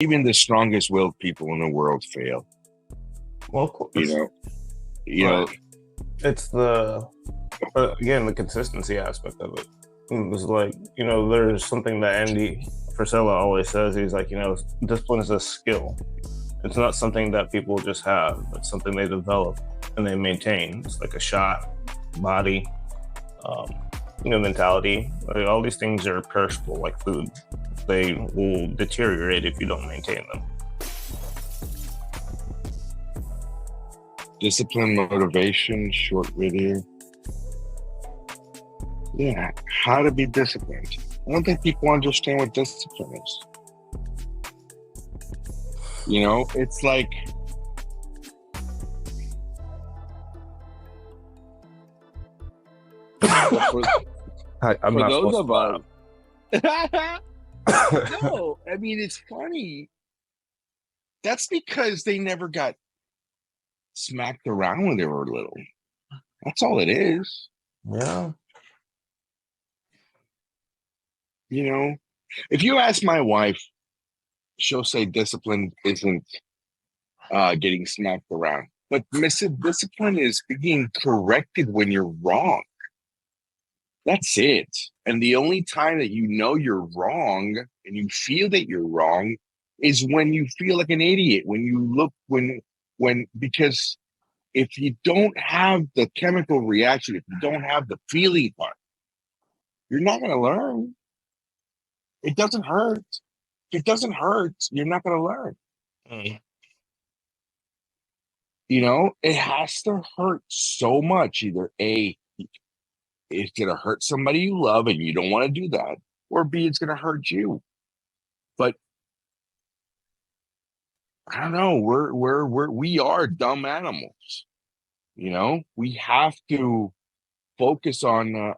even the strongest willed people in the world fail. Well, of course. You know, it's the again the consistency aspect of it. It was like, there's something that Andy Frisella always says. He's like, discipline is a skill. It's not something that people just have. It's something they develop and they maintain. It's like a shot, body, mentality. Like, all these things are perishable, like food. They will deteriorate if you don't maintain them. Discipline, motivation, short video. Yeah, how to be disciplined. I don't think people understand what discipline is. It's like I'm for not those supposed of us. No, I mean, it's funny. That's because they never got smacked around when they were little. That's all it is. Yeah. If you ask my wife, she'll say discipline isn't getting smacked around. But discipline is being corrected when you're wrong. That's it. And the only time that you're wrong and you feel that you're wrong is when you feel like an idiot, because if you don't have the chemical reaction, if you don't have the feeling part, you're not going to learn. It doesn't hurt. If it doesn't hurt, you're not going to learn. It has to hurt so much. Either A, it's going to hurt somebody you love and you don't want to do that, or B, it's going to hurt you. But I don't know. We are dumb animals. We have to focus on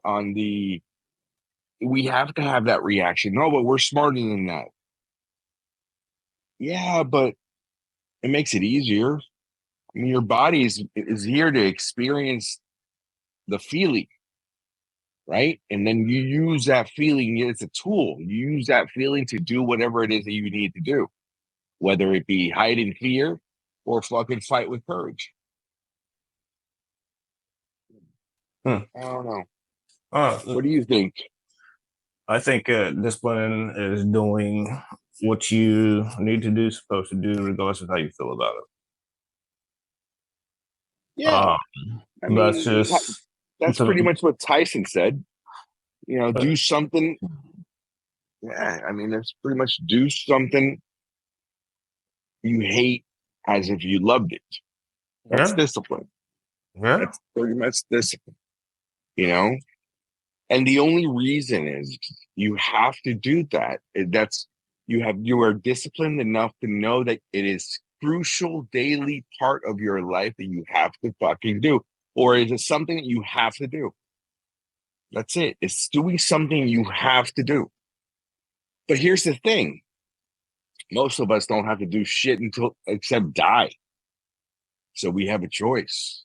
we have to have that reaction. No, but we're smarter than that. Yeah, but it makes it easier. I mean, your body is here to experience the feeling, right? And then you use that feeling as a tool. You use that feeling to do whatever it is that you need to do, whether it be hide in fear or fucking fight with courage. I don't know. What do you think? I think discipline is doing what you need to do, supposed to do, regardless of how you feel about it. Yeah. I mean, that's pretty much what Tyson said. Do something. Yeah, I mean, that's pretty much do something you hate as if you loved it. That's discipline. Yeah. That's pretty much discipline. And the only reason is you have to do that. You are disciplined enough to know that it is crucial daily part of your life that you have to fucking do. Or is it something that you have to do? That's it. It's doing something you have to do. But here's the thing. Most of us don't have to do shit except die. So we have a choice.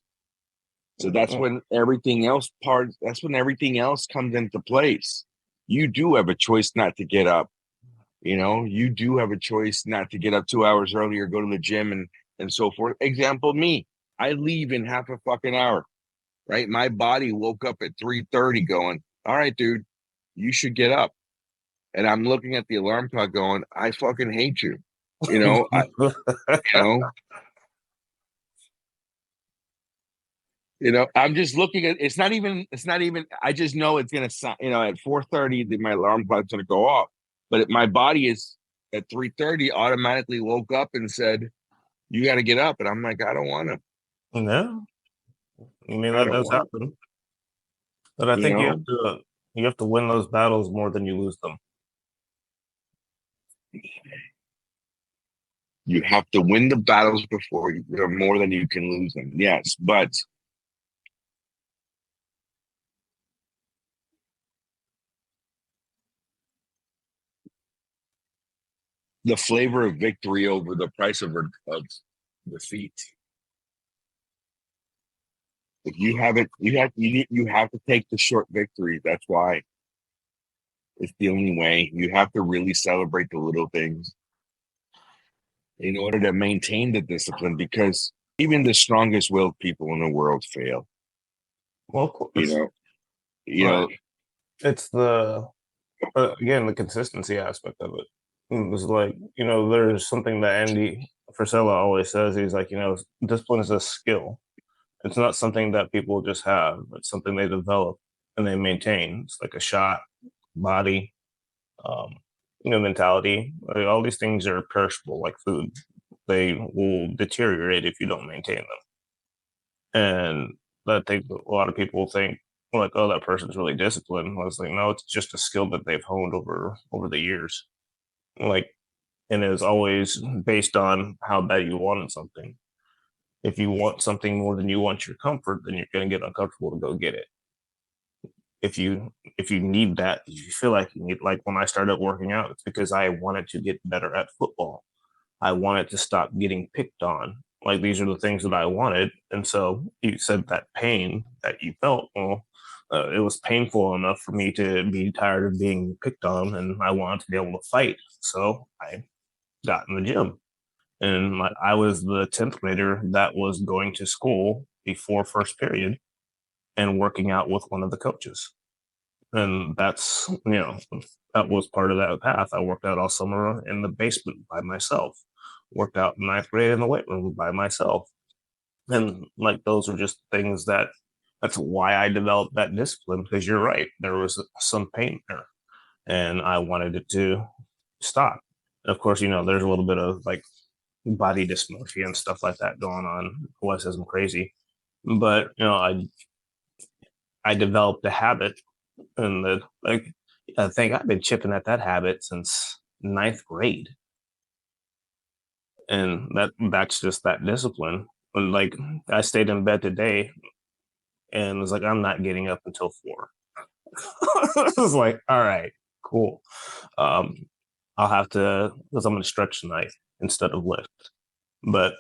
So that's when everything else comes into place. You do have a choice not to get up. You do have a choice not to get up 2 hours earlier, go to the gym and so forth. Example, me. I leave in half a fucking hour, right? My body woke up at 3:30 going, all right, dude, you should get up. And I'm looking at the alarm clock going, I fucking hate you. I'm just looking at it's not even I just know it's gonna at 4:30 my alarm clock's gonna go off. But my body is at 3:30 automatically woke up and said, you gotta get up. And I'm like, I don't wanna. No. I mean, that does happen. But I think you have to win those battles more than you lose them. You have to win the battles more than you can lose them. Yes, but the flavor of victory over the price of defeat. If you haven't, you have to take the short victory. That's why. It's the only way. You have to really celebrate the little things. in order to maintain the discipline, because even the strongest willed people in the world fail. Well, of You course. know, you But know, it's the again the consistency aspect of it. It's like, there's something that Andy Frisella always says. He's like, discipline is a skill. It's not something that people just have. It's something they develop and they maintain. It's like a shot, body, um, mentality. Like, all these things are perishable, like food. They will deteriorate if you don't maintain them. And I think a lot of people think like, oh, that person's really disciplined. I was like, no, it's just a skill that they've honed over the years. Like, and it's always based on how bad you wanted something. If you want something more than you want your comfort, then you're going to get uncomfortable to go get it. If you need that, if you feel like you need, like when I started working out, it's because I wanted to get better at football. I wanted to stop getting picked on. Like, these are the things that I wanted. And so you said that pain that you felt, well, it was painful enough for me to be tired of being picked on, and I wanted to be able to fight. So I got in the gym. And I was the 10th grader that was going to school before first period and working out with one of the coaches. And that was part of that path. I worked out all summer in the basement by myself, worked out in ninth grade in the weight room by myself. And like, those are just things that's why I developed that discipline, because you're right. There was some pain there and I wanted it to stop. Of course, there's a little bit of like body dysmorphia and stuff like that going on. Wes isn't crazy, but I developed a habit, and I think I've been chipping at that habit since ninth grade, and that's just that discipline. And like, I stayed in bed today, and was like, I'm not getting up until 4. I was like, all right, cool. Um, I'll have to, because I'm gonna stretch tonight instead of lift. But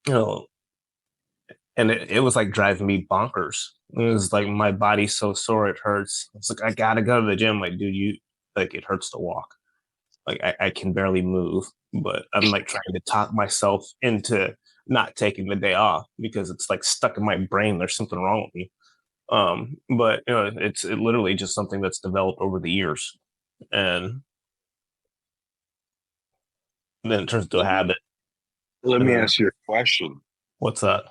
you know, and it was like driving me bonkers. It was like, my body's so sore it hurts. It's like, I gotta go to the gym. Like, dude, you like, it hurts to walk. Like, I can barely move, but I'm like trying to talk myself into not taking the day off because it's like stuck in my brain. There's something wrong with me. But it's literally just something that's developed over the years, and then it turns into a let me habit. let And me then ask you a question. what's that?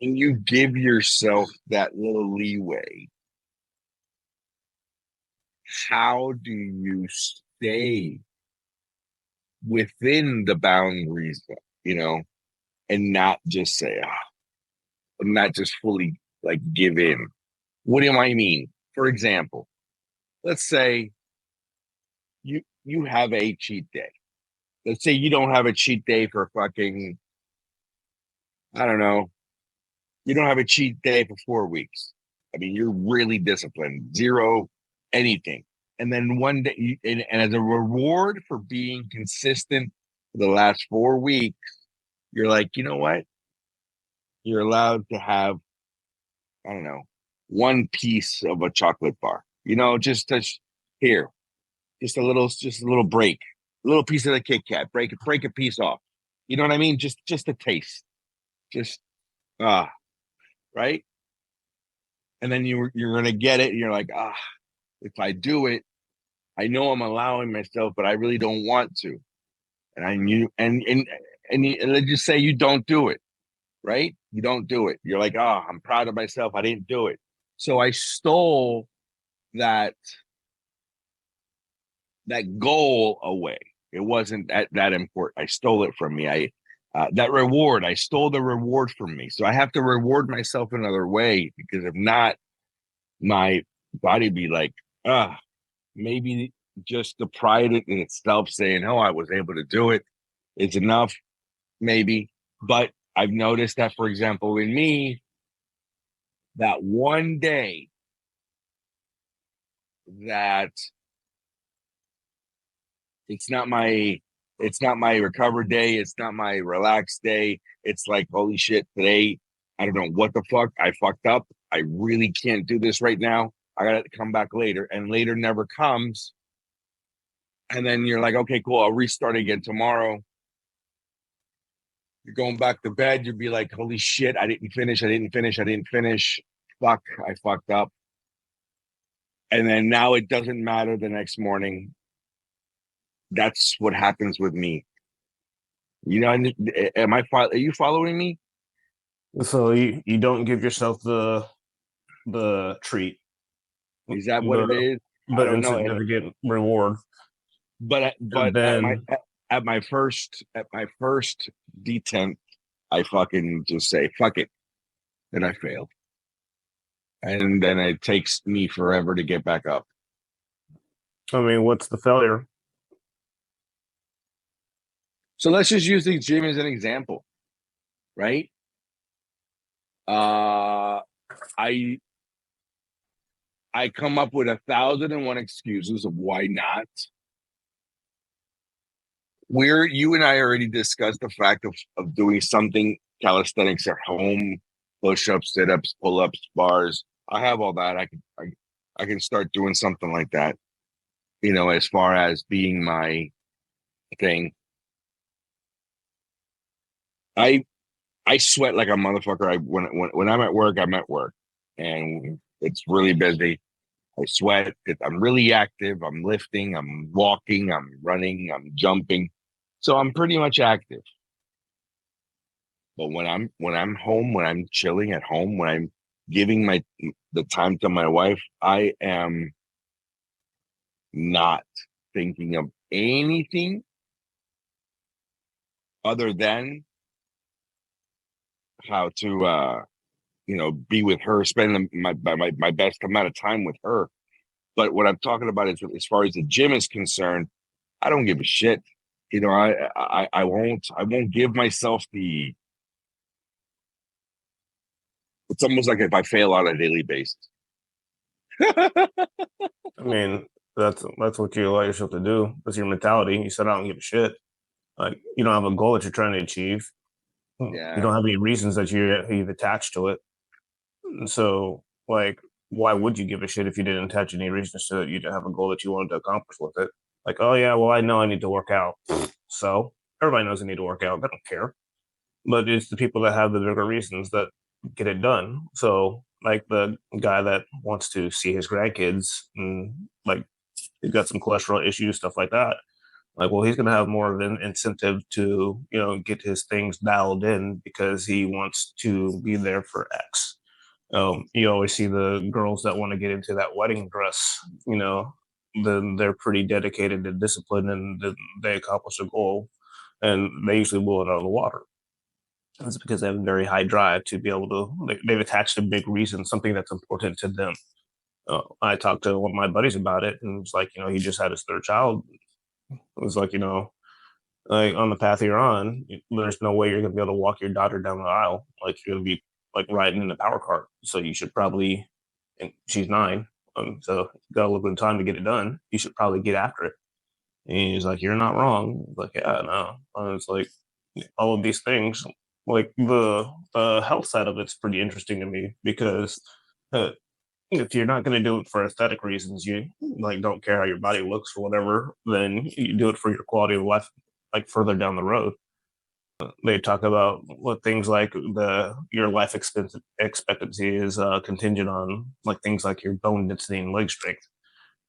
When you give yourself that little leeway, how do you stay within the boundaries, you know, and not just say, not just fully like give in? What do I mean? For example, let's say you have a cheat day. Let's say you don't have a cheat day for fucking, I don't know, you don't have a cheat day for 4 weeks. I mean, you're really disciplined, zero anything. And then one day, and as a reward for being consistent for the last 4 weeks, you're like, you know what? You're allowed to have, I don't know, one piece of a chocolate bar. Just here, just a little break, a little piece of the Kit Kat. Break a piece off. You know what I mean? Just a taste. Just ah, right. And then you're gonna get it, and you're like, if I do it, I know I'm allowing myself, but I really don't want to. And I knew, and let's just say you don't do it, right? You don't do it. You're like, I'm proud of myself. I didn't do it. So I stole that that goal away. It wasn't that important. I stole it from me. That reward. I stole the reward from me. So I have to reward myself another way, because if not, my body be like, maybe just the pride in itself saying, "Oh, I was able to do it," is enough, maybe. But I've noticed that, for example, in me, that one day that it's not my it's not my recover day, it's not my relaxed day. It's like, holy shit, today, I don't know what the fuck. I fucked up. I really can't do this right now. I gotta come back later. And later never comes. And then you're like, okay, cool, I'll restart again tomorrow. You're going back to bed. You'd be like, holy shit, I didn't finish. I didn't finish. I didn't finish. Fuck, I fucked up. And then now it doesn't matter the next morning. That's what happens with me. You know, are you following me? So you don't give yourself the treat, Is that what the it is? I the don't know. insignificant reward, and But then at my first detent, I fucking just say fuck it, and I failed, and then it takes me forever to get back up. I mean, what's the failure? So let's just use the gym as an example, right? Uh, I I come up with 1,001 excuses of why not. Where you and I already discussed the fact of doing something calisthenics at home, push-ups, sit-ups, pull-ups, bars. I have all that. I can start doing something like that, you know, as far as being my thing. I I sweat like a motherfucker. When I'm at work, I'm at work, and it's really busy. I sweat. I'm really active. I'm lifting. I'm walking. I'm running. I'm jumping. So I'm pretty much active. But when I'm home, when I'm chilling at home, when I'm giving my the time to my wife, I am not thinking of anything other than how to you know, be with her, spend my best amount of time with her. But what I'm talking about is, as far as the gym is concerned, I don't give a shit. You know, I won't give myself the. It's almost like if I fail on a daily basis. I mean, that's what you allow yourself to do. That's your mentality. You said I don't give a shit. Like you don't have a goal that you're trying to achieve. You Yeah, don't have any reasons that you've attached to it. So, like, why would you give a shit if you didn't attach any reasons to it? You have a goal that you wanted to accomplish with it. Like, oh yeah, well I know I need to work out. So everybody knows they need to work out. They don't care. But it's the people that have the bigger reasons that get it done. So, like the guy that wants to see his grandkids and like he's got some cholesterol issues, stuff like that. Like, well, he's going to have more of an incentive to, get his things dialed in because he wants to be there for X. You always see the girls that want to get into that wedding dress, then they're pretty dedicated to discipline and they accomplish a goal and they usually blow it out of the water. It's because they have a very high drive to be able to, they've attached a big reason, something that's important to them. I talked to one of my buddies about it and it's like, he just had his third child. It was like, like on the path you're on, there's no way you're gonna be able to walk your daughter down the aisle. Like you're gonna be like riding in a power cart. So you should probably, and she's 9, so you got a little bit of time to get it done. You should probably get after it. And he's like, "You're not wrong." Like, yeah, no. It's like all of these things. Like the health side of it's pretty interesting to me because uh, if you're not going to do it for aesthetic reasons, you like don't care how your body looks or whatever, then you do it for your quality of life, like further down the road. They talk about what things like the your life expectancy is contingent on like things like your bone density and leg strength.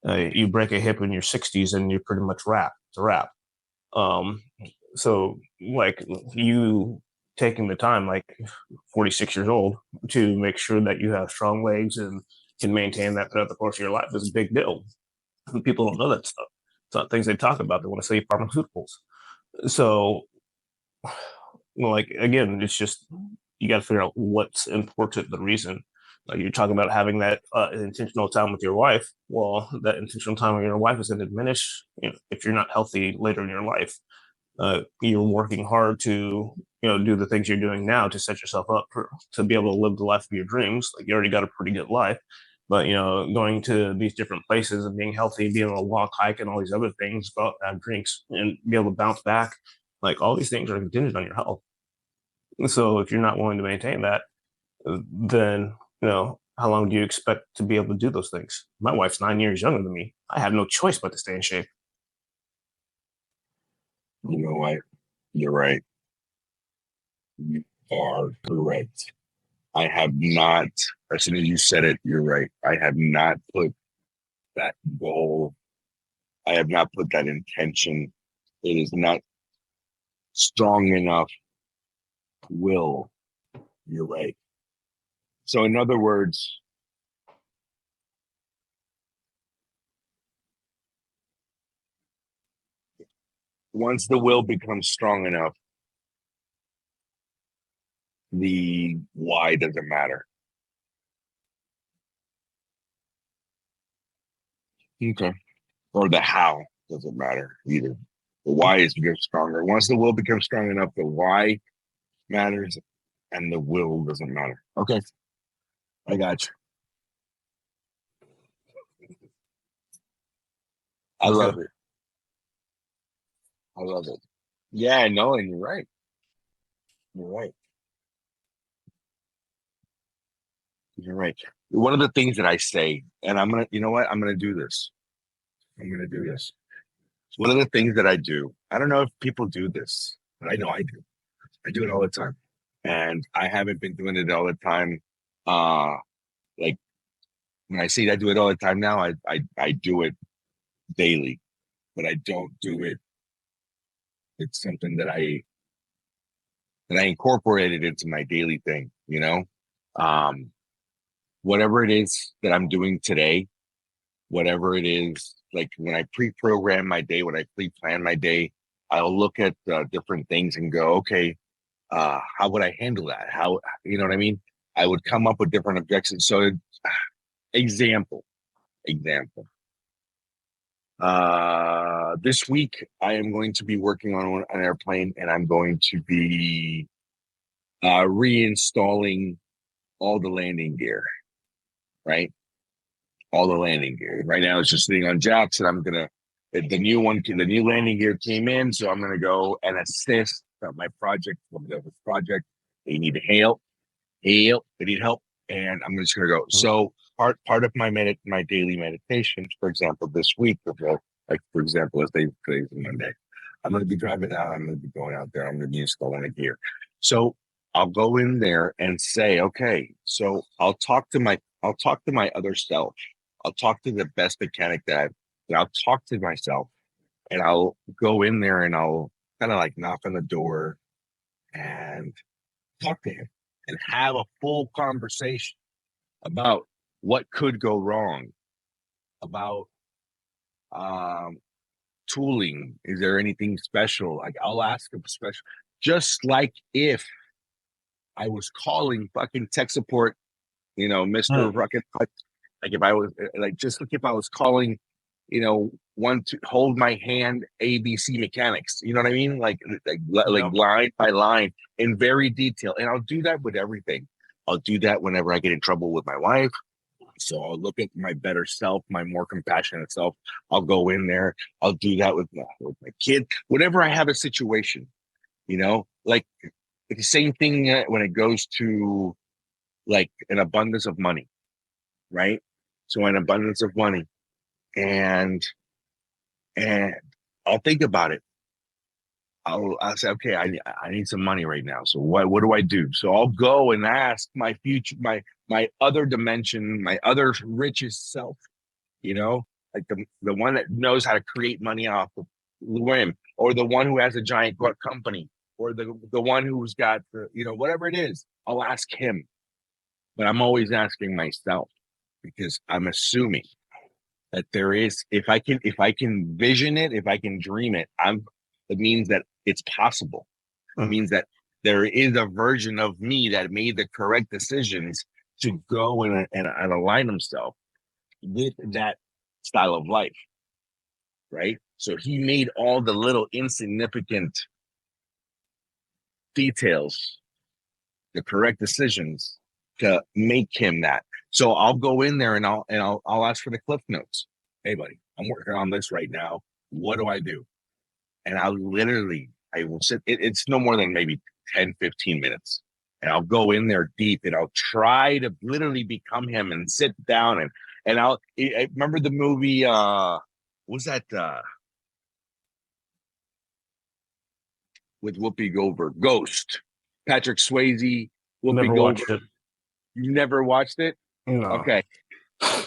You break a hip in your 60s and you're pretty much wrapped. It's a wrap. Um, so like you taking the time, like 46 years old, to make sure that you have strong legs and can maintain that throughout the course of your life is a big deal. People don't know that stuff. It's not things they talk about. They want to say pharmaceuticals. So, like again, it's just you got to figure out what's important. The reason, like you're talking about having that intentional time with your wife. Well, that intentional time with your wife is going to diminish, if you're not healthy later in your life. You're working hard to do the things you're doing now to set yourself up to be able to live the life of your dreams. Like you already got a pretty good life, but going to these different places and being healthy, being able to walk, hike, and all these other things, go out and have drinks and be able to bounce back, like all these things are contingent on your health. So if you're not willing to maintain that, then how long do you expect to be able to do those things? My wife's 9 years younger than me. I have no choice but to stay in shape. you know what? You're right. You are correct. I have not, as soon as you said it, you're right. I have not put that goal, I have not put that intention. It is not strong enough will. You're right. So, in other words, once the will becomes strong enough, the why doesn't matter. Okay. Or the how doesn't matter either. The why is becomes stronger. Once the will becomes strong enough, the why matters and the will doesn't matter. Okay. I got you. I Okay. love it. I love it. Yeah, I know, and you're right. You're right. You're right. One of the things that I say, and I'm gonna, you know what? I'm gonna do this. I'm gonna do this. One of the things that I do, I don't know if people do this, but I know I do. I do it all the time. And I haven't been doing it all the time. Like when I say I do it all the time now, I do it daily, but I don't do it. It's something that I incorporated into my daily thing, you know? Um, whatever it is that I'm doing today, whatever it is, like when I pre-program my day, when I pre-plan my day, I'll look at different things and go, okay, how would I handle that? How, you know what I mean? I would come up with different objections. So, example, example. This week I am going to be working on an airplane, and I'm going to be reinstalling all the landing gear, right? All the landing gear. Right now it's just sitting on jacks, and I'm gonna the new landing gear came in, so I'm gonna go and assist my project. This project, they need help, they need help, and I'm just gonna go. So part of my daily meditations, for example, this week, like for example, today's Monday, I'm gonna be driving out. I'm gonna be going out there. I'm gonna be installing a gear. So I'll go in there and say, okay, so I'll talk to my other self. I'll talk to the best mechanic that I'll talk to myself, and I'll go in there and I'll kind of like knock on the door and talk to him and have a full conversation about what could go wrong, about um, tooling. Is there anything special? Like I'll ask him special, just like if I was calling fucking tech support, Mr. Rocket. Like if I was like, just like if I was calling, one to hold my hand, ABC Mechanics. You know what I mean? Like Yep. line by line in very detail. And I'll do that with everything. I'll do that whenever I get in trouble with my wife. So I'll look at my better self, my more compassionate self. I'll go in there. I'll do that with my kid. Whenever I have a situation, like the same thing when it goes to like an abundance of money, right? So an abundance of money, and and I'll think about it. I'll say, okay, I need some money right now. So what do I do? So I'll go and ask my future, my other dimension, my other richest self, like the one that knows how to create money off of whim, or the one who has a giant company, or the one who's got whatever it is. I'll ask him, but I'm always asking myself because I'm assuming that there is, if I can vision it, if I can dream it, it means that it's possible. It means that there is a version of me that made the correct decisions to go and align himself with that style of life, right? So he made all the little insignificant details, the correct decisions to make him that. So I'll go in there and I'll ask for the cliff notes. Hey buddy, I'm working on this right now. What do I do? And I will sit, it's no more than maybe 10, 15 minutes. And I'll go in there deep and I'll try to literally become him and sit down and I remember the movie, what was that, with Whoopi Goldberg, Ghost. Patrick Swayze, Whoopi Never watched Goldberg. it. You never watched it? No. Okay.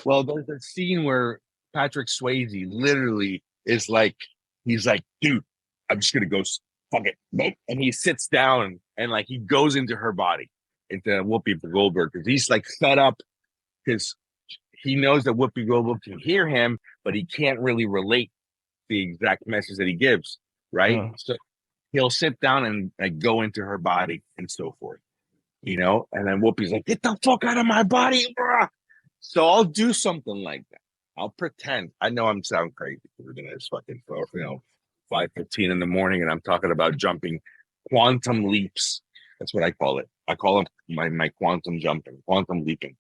Well, there's a scene where Patrick Swayze literally is like, he's like, dude, I'm just gonna go fuck it. Nope. And he sits down and like he goes into her body, into Whoopi Goldberg, because he's like fed up because he knows that Whoopi Goldberg can hear him, but he can't really relate the exact message that he gives, right? Mm. So he'll sit down and like go into her body and so forth, you know. And then Whoopi's like, "Get the fuck out of my body!" Bruh. So I'll do something like that. I'll pretend. I know I'm sound crazy. We're gonna fucking, 5:15 in the morning, and I'm talking about jumping quantum leaps. That's what I call it. I call them my quantum jumping, quantum leaping.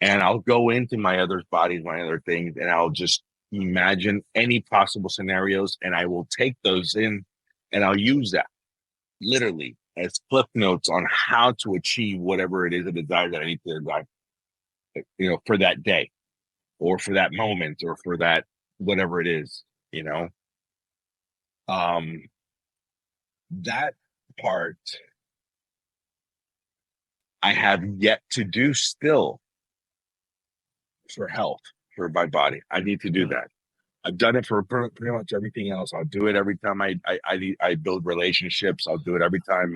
And I'll go into my other bodies, my other things, and I'll just imagine any possible scenarios, and I will take those in, and I'll use that literally as cliff notes on how to achieve whatever it is, a desire that I need to, like, for that day, or for that moment, or for that whatever it is, you know. Um, that part I have yet to do still for health, for my body. I need to do that. I've done it for pretty much everything else. I'll do it every time I build relationships. I'll do it every time.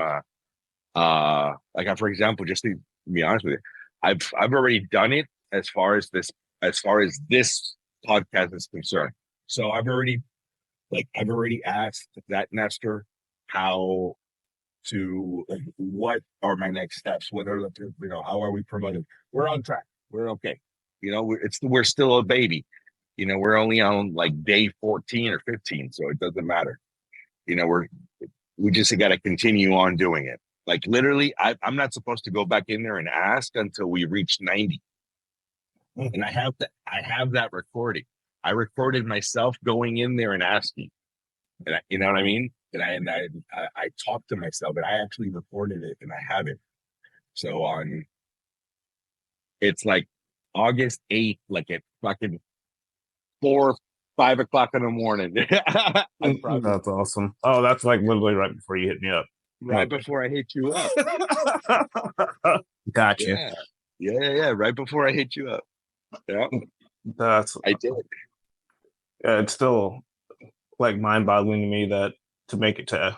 For example, just to be honest with you, I've already done it as far as this podcast is concerned. So I've already asked that Nestor how to, like, what are my next steps? What are the, how are we promoting? We're on track. We're okay. We're still a baby. We're only on like day 14 or 15, so it doesn't matter. We just got to continue on doing it. Like literally, I'm not supposed to go back in there and ask until we reach 90. And I have that recording. I recorded myself going in there and asking. And you know what I mean? I talked to myself, and I actually recorded it, and I have it. So it's like August 8th, like at fucking 4, 5 o'clock in the morning. That's awesome. Oh, that's like literally right before you hit me up. Right before I hit you up. Got you. Yeah. Right before I hit you up. Yeah. I did. It's still like mind-boggling to me that to make it to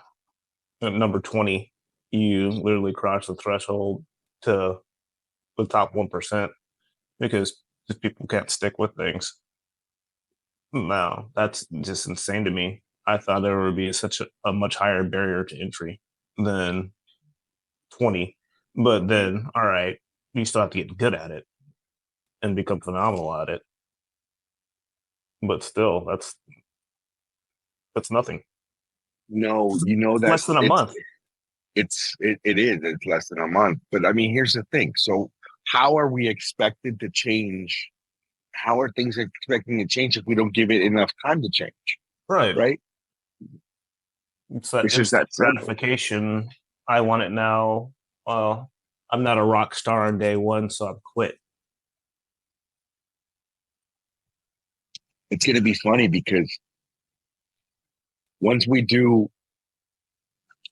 number 20, you literally cross the threshold to the top 1%, because just people can't stick with things. No, that's just insane to me. I thought there would be such a much higher barrier to entry than 20. But then, all right, you still have to get good at it and become phenomenal at it. But still, that's nothing. No, It's less than a month. It is. It's less than a month. But I mean, here's the thing. So how are we expected to change? How are things expecting to change if we don't give it enough time to change? Right. Right. It's that instant gratification. I want it now. Well, I'm not a rock star on day one, so I've quit. It's going to be funny because once we do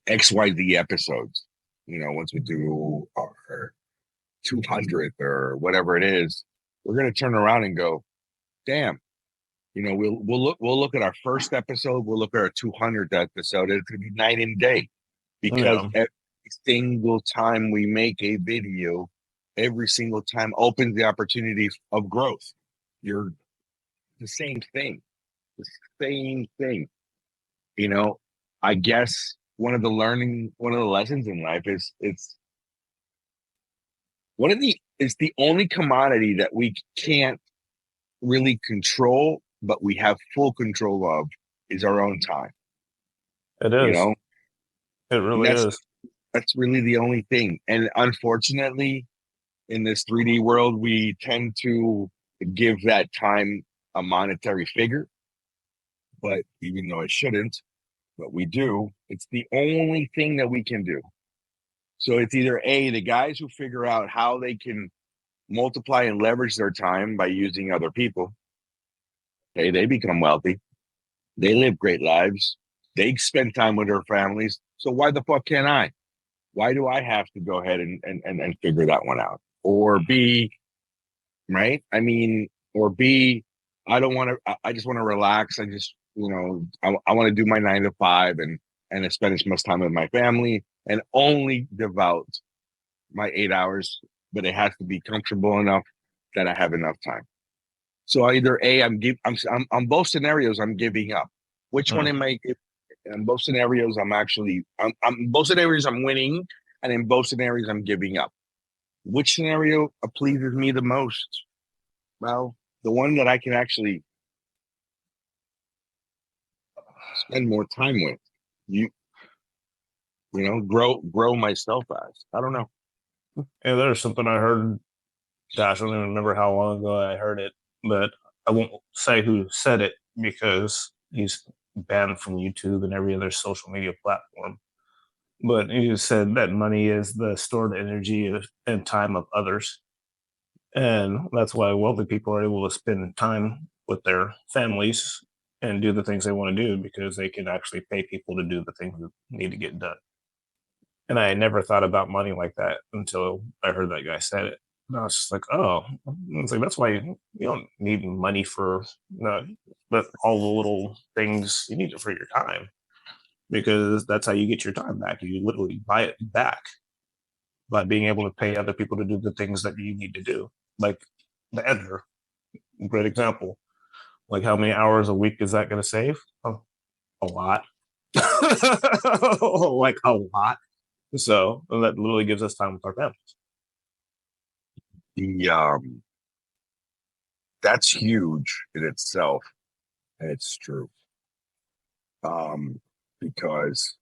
XYZ episodes, once we do our 200th or whatever it is, we're going to turn around and go, damn. We'll look at our first episode. We'll look at our 200th episode. It's going to be night and day, because every single time we make a video, every single time opens the opportunity of growth. You're the same thing. The same thing. I guess one of the lessons in life is it's the only commodity that we can't really control, but we have full control of, is our own time. It is. It really is. That's really the only thing. And unfortunately, in this 3D world, we tend to give that time a monetary figure. But even though it shouldn't, but we do, it's the only thing that we can do. So it's either the guys who figure out how they can multiply and leverage their time by using other people. They become wealthy. They live great lives. They spend time with their families. So why the fuck can't I? Why do I have to go ahead and figure that one out? Or B, right? I mean, or B, I don't want to. I just want to relax. I just, I want to do my 9 to 5 and spend as much time with my family and only devote my 8 hours, but it has to be comfortable enough that I have enough time. So either A, I'm on both scenarios, I'm giving up. Which one Mm. am I? In both scenarios, I'm both scenarios I'm winning, and in both scenarios I'm giving up. Which scenario pleases me the most? Well, the one that I can actually spend more time with. You grow myself as. I don't know. And there's something I heard. Gosh, I don't even remember how long ago I heard it, but I won't say who said it because he's banned from YouTube and every other social media platform. But he said that money is the stored energy and time of others. And that's why wealthy people are able to spend time with their families and do the things they want to do because they can actually pay people to do the things that need to get done. And I never thought about money like that until I heard that guy said it. And I was just like, oh, it's like that's why you don't need money for but all the little things you need it for your time because that's how you get your time back. You literally buy it back by being able to pay other people to do the things that you need to do. Like the editor, great example. Like how many hours a week is that going to save? Oh, a lot. Like a lot. So that literally gives us time with our families. The That's huge in itself, and it's true. Because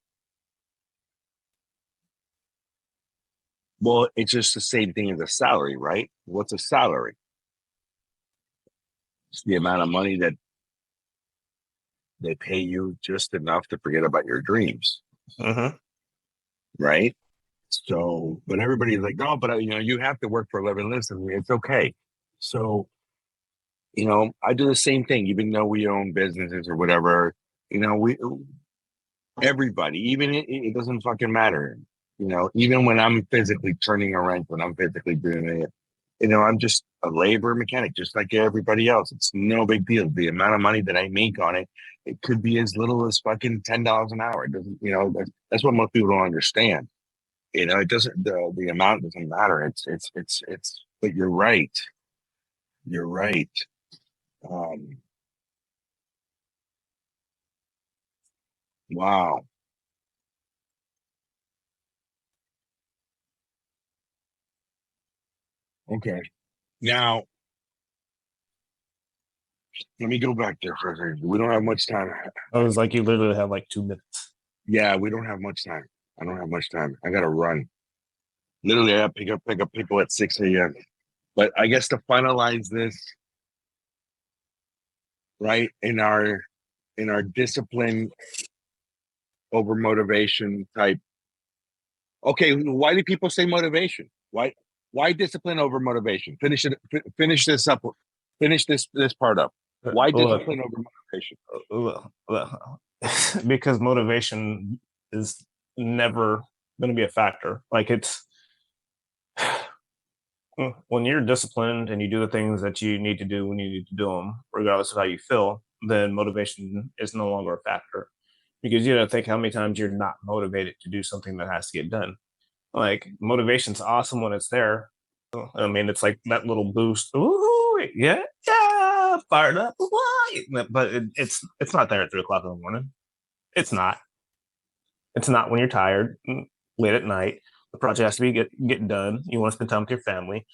well, it's just the same thing as a salary, right? What's a salary? It's the amount of money that they pay you just enough to forget about your dreams, Mm-hmm. right? So, but everybody's like, no, but you have to work for a living. Listen, it's okay. So, I do the same thing, even though we own businesses or whatever. We everybody, even it doesn't fucking matter. Even when I'm physically turning a wrench, when I'm physically doing it, I'm just a labor mechanic, just like everybody else. It's no big deal. The amount of money that I make on it, it could be as little as fucking $10 an hour. It doesn't, that's what most people don't understand. It doesn't. The amount doesn't matter. It's. But you're right. You're right. Um, wow. Okay. Now let me go back there for a second. We don't have much time. I was like, you literally have like 2 minutes. Yeah, we don't have much time. I don't have much time. I gotta run. Literally, I gotta pick up people at 6 a.m. But I guess to finalize this, right, in our discipline over motivation type. Okay, why do people say motivation? Why discipline over motivation? Finish this up. Finish this part up. Why Look, discipline over motivation? because motivation is never going to be a factor. Like it's when you're disciplined and you do the things that you need to do when you need to do them, regardless of how you feel, then motivation is no longer a factor. Because you don't think how many times you're not motivated to do something that has to get done. Like motivation's awesome when it's there. I mean, it's like that little boost. Ooh, yeah, yeah, fired up. But it's not there at 3 o'clock in the morning. It's not. It's not when you're tired, late at night. The project has to be get done. You want to spend time with your family,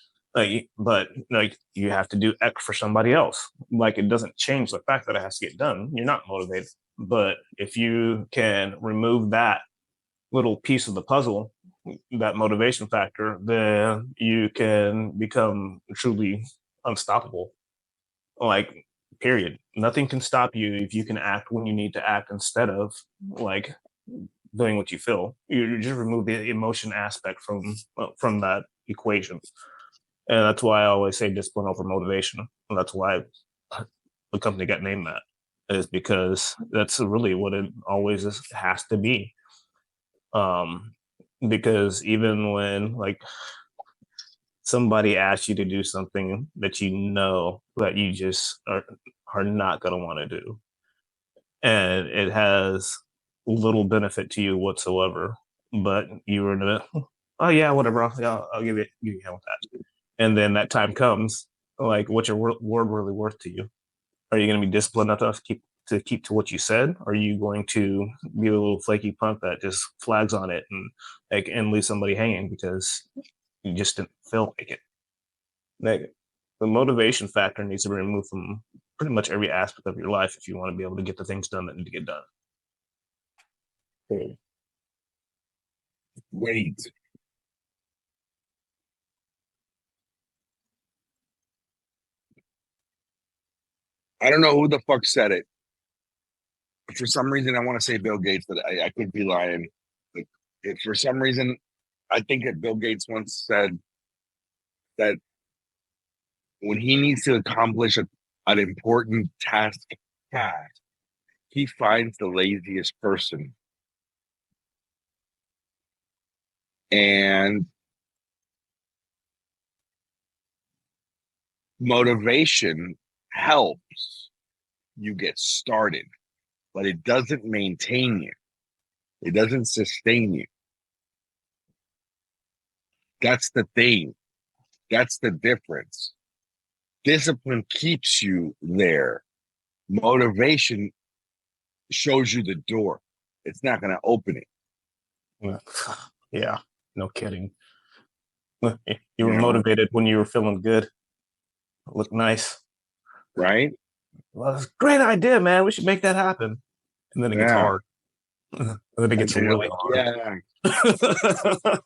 but like you have to do X for somebody else. Like it doesn't change the fact that it has to get done. You're not motivated. But if you can remove that little piece of the puzzle, that motivation factor, then you can become truly unstoppable. Like, period. Nothing can stop you if you can act when you need to act instead of like doing what you feel. You just remove the emotion aspect from that equation, and that's why I always say discipline over motivation. And that's why the company got named that is because that's really what it always has to be. Um, because even when like somebody asks you to do something that you know that you just are not going to want to do, and it has little benefit to you whatsoever, but you were in a, oh yeah, whatever, I'll give you a hand with that. And then that time comes, like, what's your word really worth to you? Are you going to be disciplined enough to keep to what you said? Or are you going to be a little flaky punk that just flags on it and like and leave somebody hanging because you just didn't feel like it? Like, the motivation factor needs to be removed from pretty much every aspect of your life if you want to be able to get the things done that need to get done. Wait. I don't know who the fuck said it. For some reason, I want to say Bill Gates, but I could be lying. Like, if for some reason, I think that Bill Gates once said that when he needs to accomplish an important task, he finds the laziest person. And motivation helps you get started, but it doesn't maintain you. It doesn't sustain you. That's the thing. That's the difference. Discipline keeps you there. Motivation shows you the door. It's not going to open it. Yeah, no kidding. You You were know? motivated when you were feeling good. Looked nice. Right? Well, that's a great idea, man. We should make that happen. And then it gets Yeah. hard. And then it And gets then you're really like, hard. yeah.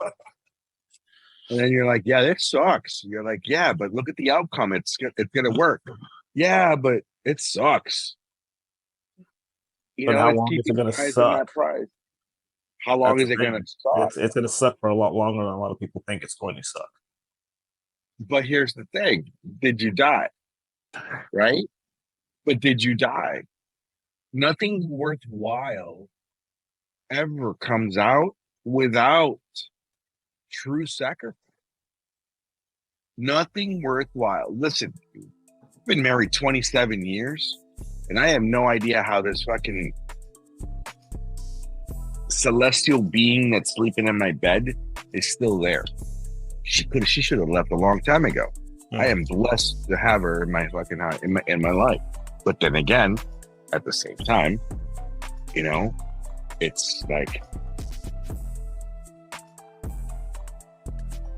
And then you're like, yeah, this sucks. You're like, yeah, but look at the outcome. It's gonna work. Yeah, but it sucks. But how It's long is it keeping going to your eyes on suck? that prize. How long That's is the it gonna thing. suck? It's going to suck for a lot longer than a lot of people think it's going to suck. But here's the thing: did you die? Right? But did you die? Nothing worthwhile ever comes out without true sacrifice. Nothing worthwhile. Listen, I've been married 27 years, and I have no idea how this fucking celestial being that's sleeping in my bed is still there. She should have left a long time ago. I am blessed to have her in my fucking in my life. But then again, at the same time, it's like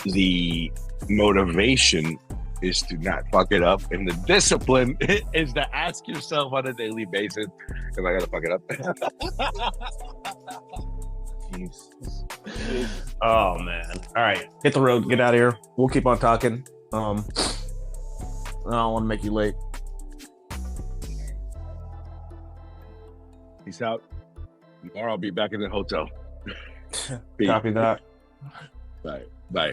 the motivation is to not fuck it up, and the discipline is to ask yourself on a daily basis, am I gonna fuck it up? Oh man. All right, hit the road, get out of here. We'll keep on talking. I don't want to make you late. Peace out. Tomorrow I'll be back in the hotel. Copy that. Bye.